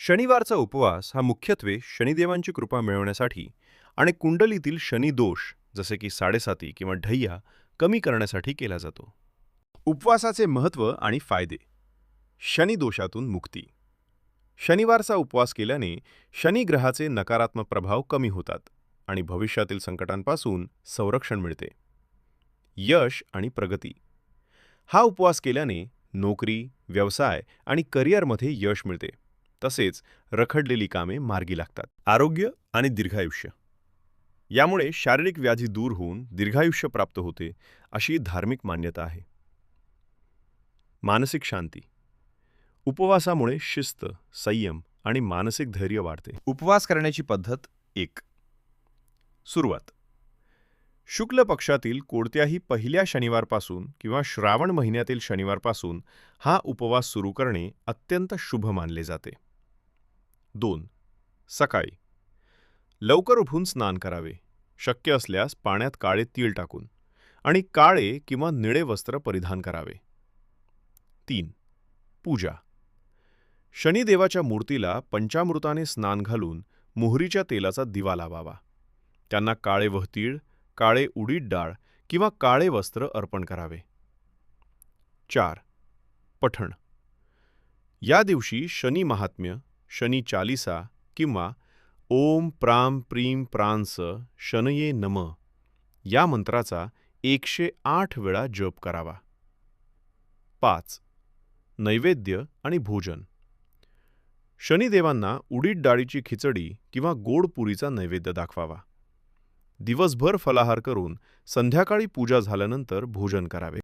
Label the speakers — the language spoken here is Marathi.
Speaker 1: शनिवारचा उपवास हा मुख्यत्वे शनिदेवांची कृपा मिळवण्यासाठी आणि कुंडलीतील शनिदोष जसे की साडेसाती किंवा ढय्या कमी करण्यासाठी केला जातो.
Speaker 2: उपवासाचे महत्त्व आणि फायदे. शनी दोषातून मुक्ती. शनिवारचा उपवास केल्याने शनी ग्रहाचे नकारात्मक प्रभाव कमी होतात आणि भविष्यातील संकटांपासून संरक्षण मिळते. यश आणि प्रगती. हा उपवास केल्याने नोकरी, व्यवसाय आणि करिअरमध्ये यश मिळते. तसेच रखडलेली कामे मार्गी लागतात.
Speaker 1: आरोग्य आणि दीर्घायुष्य. यामुळे शारीरिक व्याधी दूर होऊन दीर्घायुष्य प्राप्त होते अशी धार्मिक मान्यता आहे. मानसिक शांती. उपवासामुळे शिस्त, संयम आणि मानसिक धैर्य वाढते.
Speaker 3: उपवास करण्याची पद्धत 1.
Speaker 1: सुरुवात. शुक्ल पक्षातील कोणत्याही पहिल्या शनिवारपासून किंवा श्रावण महिन्यातील शनिवारपासून हा उपवास सुरू करणे अत्यंत शुभ मानले जाते. 2. सकाळी लवकर उठून स्नान करावे, शक्य असल्यास पाण्यात काळे तीळ टाकून, आणि काळे किंवा निळे वस्त्र परिधान करावे. 3. पूजा. शनिदेवाच्या मूर्तीला पंचामृताने स्नान घालून मोहरीच्या तेलाचा दिवा लावावा. त्यांना काळे वहतीळ, काळे उडीद डाळ किंवा काळे वस्त्र अर्पण करावे. 4. पठण. या दिवशी शनी महात्म्य, शनी चालिसा किंवा ओम प्रां प्रीं प्रांस शनये नम या मंत्राचा 108 वेळा जप करावा. 5. नैवेद्य आणि भोजन. शनिदेवांना उडीद डाळीची खिचडी किंवा गोड पुरीचा नैवेद्य दाखवावा. दिवसभर फलाहार करून संध्याकाळी पूजा झाल्यानंतर भोजन करावे.